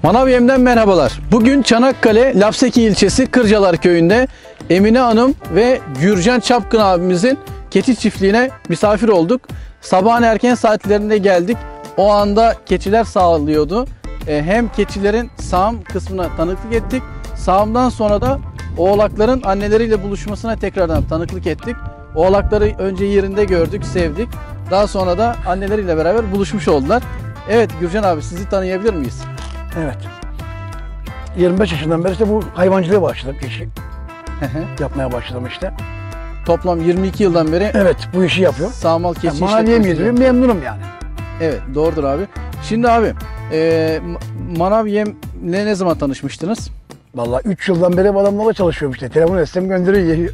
Manav Yem'den merhabalar. Bugün Çanakkale Lapseki ilçesi Kırcalar köyünde Emine Hanım ve Gürcan Çapkın abimizin keçi çiftliğine misafir olduk. Sabahın erken saatlerinde geldik. O anda keçiler sağlıyordu. Hem keçilerin sağım kısmına tanıklık ettik. Sağımdan sonra da oğlakların anneleriyle buluşmasına tekrardan tanıklık ettik. Oğlakları önce yerinde gördük, sevdik. Daha sonra da anneleriyle beraber buluşmuş oldular. Evet Gürcan abi, sizi tanıyabilir miyiz? Evet. 25 yaşından beri işte bu hayvancılığa başladım. Keçi yapmaya başladım işte. Toplam 22 yıldan beri Evet, bu işi yapıyorum. sağmal keçi Manav Yem işletmesi. yediriyorum, memnunum yani. Evet, doğrudur abi. Şimdi abi, Manav Yem'le ne zaman tanışmıştınız? Vallahi 3 yıldan beri bu adamlarla çalışıyorum işte. Telefon etsem gönderiyor.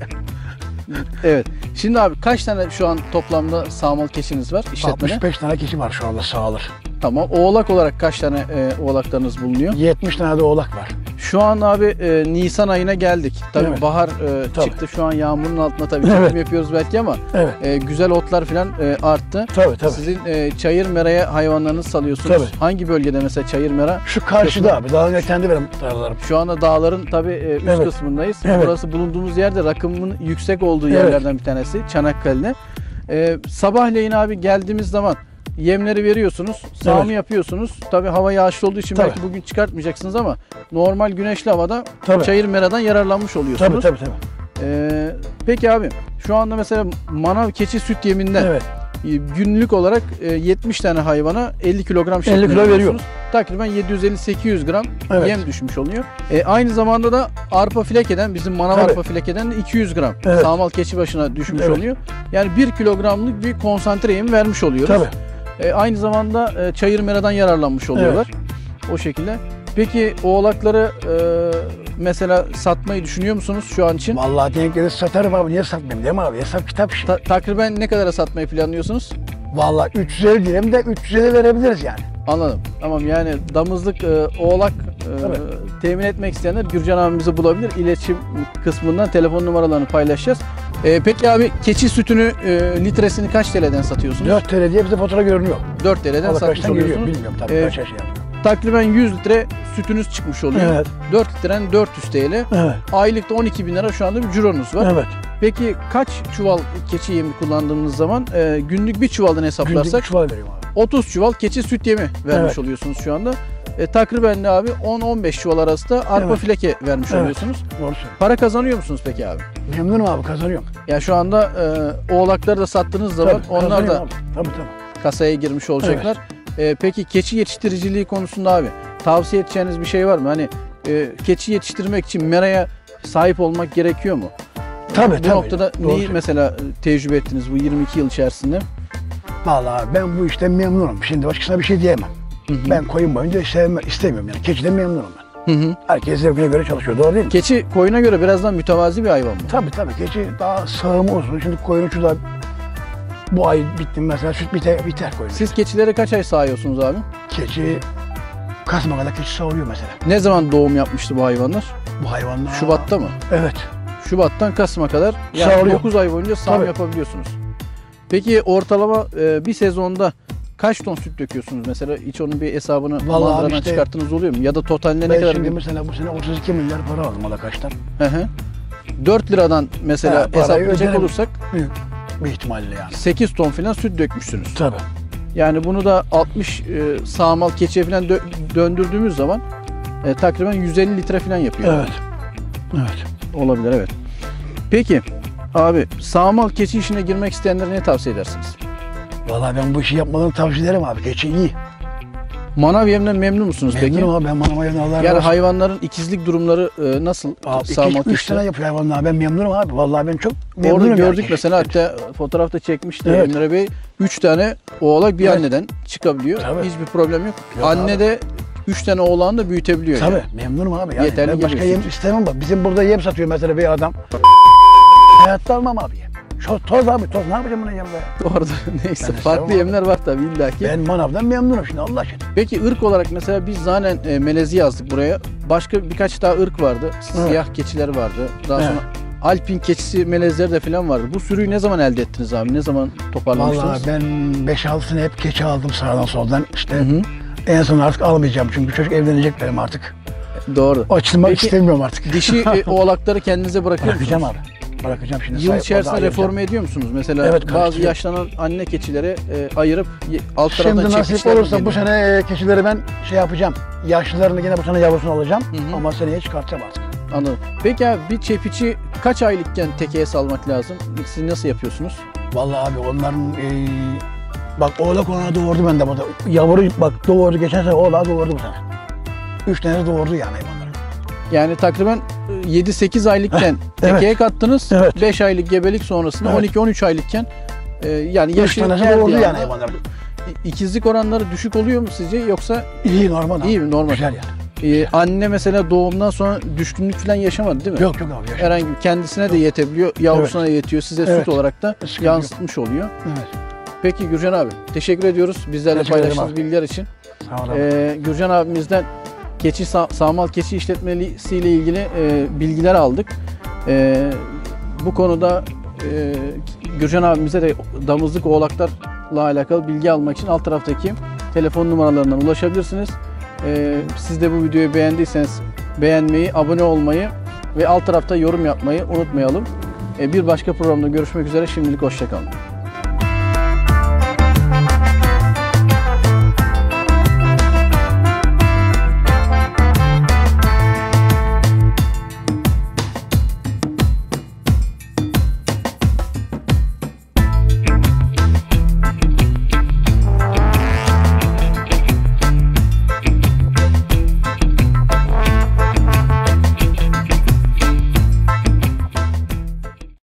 Evet. Şimdi abi kaç tane şu an toplamda sağmal keçiniz var işletmede? 65 tane keçi var şu anda sağılır. Tamam. Oğlak olarak kaç tane oğlaklarınız bulunuyor? 70 tane de oğlak var. Şu an abi Nisan ayına geldik. Tabii Evet. bahar Tabii. çıktı. Şu an yağmurun altında tabii çekim Evet. yapıyoruz belki ama Evet. güzel otlar falan arttı. Tabii. Sizin çayır meraya hayvanlarınızı salıyorsunuz. Tabii. Hangi bölgede mesela çayır mera? Şu karşıda abi, dağın eteğinde benim tarlalarım. Şu anda dağların tabii üst Evet. kısmındayız. Evet. Burası bulunduğumuz yerde rakımın yüksek olduğu Evet. yerlerden bir tanesi Çanakkale'de. Sabahleyin abi geldiğimiz zaman yemleri veriyorsunuz, sağımı Evet. yapıyorsunuz. Tabii hava yağışlı olduğu için Tabii. belki bugün çıkartmayacaksınız ama normal güneşli havada Tabii. çayır meradan yararlanmış oluyorsunuz. Tabii. Peki abi şu anda mesela manav keçi süt yeminden Evet. günlük olarak 70 tane hayvana 50 kilogram 50 şeklinde kilo veriyorsunuz. Takriben 750-800 gram Evet. yem düşmüş oluyor. Aynı zamanda da arpa filekeden, bizim manav Tabii. arpa filekeden de 200 gram Evet. sağmal keçi başına düşmüş Evet. oluyor. Yani 1 kilogramlık bir konsantre yem vermiş oluyoruz. Tabii. Aynı zamanda çayır meradan yararlanmış oluyorlar. O şekilde. Peki oğlakları mesela satmayı düşünüyor musunuz şu an için? Vallahi denk gelir satarım abi. Niye satmayayım değil mi abi? Hesap kitap işi. Takriben ne kadara satmayı planlıyorsunuz? Vallahi 350 diyelim de 350 verebiliriz yani. Anladım. Tamam, yani damızlık oğlak temin etmek isteyenler Gürcan abimizi bulabilir. İletişim kısmından telefon numaralarını paylaşacağız. Peki abi keçi sütünü litresini kaç TL'den satıyorsunuz? 4 TL diye bize fatura görünüyor. 4 TL'den Valla satmış kaçtan geliyor oluyorsunuz. bilmiyorum tabii kaç yaş yapıyor. Takriben 100 litre sütünüz çıkmış oluyor. Evet. 4 litreden 400 TL. Evet. Aylıkta 12 bin lira şu anda bir cironuz var. Evet. Peki kaç çuval keçi yemi kullandığınız zaman günlük bir çuvaldan hesaplarsak Günlük çuval veriyorum abi. 30 çuval keçi süt yemi vermiş Evet. oluyorsunuz şu anda. Takriben de abi 10-15 çuval arasında arpa Evet. fileke vermiş Evet. oluyorsunuz. Doğru söylüyorsun. Para kazanıyor musunuz peki abi? Memnunum abi, kazanıyorum. Ya şu anda oğlakları da sattığınız zaman Tabii, onlar da kazanıyorum abi. Tabii. kasaya girmiş olacaklar. Peki keçi yetiştiriciliği konusunda abi tavsiye edeceğiniz bir şey var mı? Hani keçi yetiştirmek için meraya sahip olmak gerekiyor mu? Tabii. Bu noktada Doğru neyi söylüyorsun. mesela tecrübe ettiniz bu 22 yıl içerisinde? Vallahi ben bu işten memnunum. Şimdi başkasına bir şey diyemem. Hı hı. Ben koyun boyunca istemiyorum yani. Keçiden memnunum ben. Hı hı. Herkes zevkine göre çalışıyor. Doğru değil mi? Keçi koyuna göre biraz daha mütevazi bir hayvan mı? Tabii. Keçi daha sağımı uzun. Şimdi koyunu şurada bu ay bittim mesela süt biter koyun. Siz keçileri kaç ay sağıyorsunuz abi? Keçi Kasım'a kadar keçi sağlıyor mesela. Ne zaman doğum yapmıştı bu hayvanlar? Bu hayvanlar. Şubat'ta mı? Evet. Şubat'tan Kasım'a kadar yani Sağlıyor. 9 ay boyunca sağım Tabii. yapabiliyorsunuz. Peki ortalama bir sezonda kaç ton süt döküyorsunuz mesela? Hiç onun bir hesabını Vallahi mandıradan işte çıkarttığınız oluyor mu? Ya da totalde ne Ben kadar? şimdi mesela bu sene 32 milyar para aldım Alakaç'tan. Hı hı. 4 liradan mesela He, parayı hesaplayacak öderim. olursak Bir ihtimalle yani. 8 ton falan süt dökmüşsünüz. Tabii. Yani bunu da 60 sağmal keçiye falan döndürdüğümüz zaman takriben 150 litre falan yapıyor. Evet. Olabilir, evet. Peki abi sağmal keçi işine girmek isteyenlere ne tavsiye edersiniz? Vallahi ben bu işi yapmalarını tavsiye ederim abi. Keçi iyi. Manav yemden memnun musunuz peki? Memnunum abi, ben manamayla Allah razı Yani olsun. hayvanların ikizlik durumları nasıl sağmal 2-3 keçi? tane yapıyor hayvanlar. Ben memnunum abi. Vallahi ben çok Orada memnunum. gördük yani. mesela, hatta fotoğrafta çekmişti Evet. Emre Bey. 3 tane oğlak bir Evet. anneden çıkabiliyor. Tabii. Hiçbir problem yok. Yok Anne abi. de 3 tane oğlanı da büyütebiliyor. Tabii yani. memnunum abi. Yani Yeterli ben başka geliyor yem süt. istemem bak. Bizim burada yem satıyor mesela bir adam. Hayatta almam abi yem. Toz abi, toz. Ne yapacağım buna yemle? Orada neyse Ben de farklı sevmem yemler var tabii illaki. Ben manavdan memnunum şimdi Allah aşkına. Peki ırk olarak mesela biz zaten melezi yazdık buraya. Başka birkaç daha ırk vardı. Siyah keçiler vardı. Daha Evet. sonra Alpin keçisi melezleri de falan vardı. Bu sürüyü ne zaman elde ettiniz abi? Ne zaman toparlamıştınız? Vallahi ben 5-6 sene hep keçi aldım sağdan soldan. İşte Hı hı. En son artık almayacağım çünkü çocuk evlenecek benim artık. Doğru. Açılmak Peki, istemiyorum artık. Dişi oğlakları kendinize bırakıyor Bırakacağım musunuz? abi. Bırakacağım şimdi. Yıl içerisinde reforme ediyor musunuz? Mesela Evet, bazı karıştırıyorum. yaşlanan anne keçileri ayırıp alt taraftan Şimdi nasip çekmişler mi olursa bu geliyor? sene keçileri ben şey yapacağım. Yaşlılarını yine bu sene yavrusunu alacağım. Hı hı. Ama seneye çıkartacağım artık. Anladım. Peki abi bir çepiçi kaç aylıkken tekeye salmak lazım? Siz nasıl yapıyorsunuz? Vallahi abi onların bak oğlak ona doğurdu bende burada. Yavru bak doğurdu geçen sene oğlağı doğurdu bu sene. 3 tane doğurdu yani hayvanları. Yani takriben 7-8 aylıkken tekeye kattınız. Evet. 5 aylık gebelik sonrasında Evet. 12-13 aylıkken yani 3 yaşı tanesi geldi doğurdu yani. yani hayvanlar. İkizlik oranları düşük oluyor mu sizce yoksa İyi normal abi. İyi mi? Normal. Güzel yani. anne mesela doğumdan sonra düşkünlük falan yaşamadı değil mi? Yok yok abi. Herhangi bir kendisine de yetebiliyor, yavrusuna da yetiyor, size Evet. süt olarak da Sıkıntı yansıtmış oluyor. Evet. Peki Gürcan abi, teşekkür ediyoruz bizlerle Teşekkür ederim paylaştığınız abi. bilgiler için. Sağ ol abi. Gürcan abimizden sağmal keçi işletmesiyle ilgili bilgiler aldık. Bu konuda Gürcan abimize de damızlık oğlaklarla alakalı bilgi almak için alt taraftaki telefon numaralarından ulaşabilirsiniz. Siz de bu videoyu beğendiyseniz beğenmeyi, abone olmayı ve alt tarafta yorum yapmayı unutmayalım. Bir başka programda görüşmek üzere. Şimdilik hoşça kalın.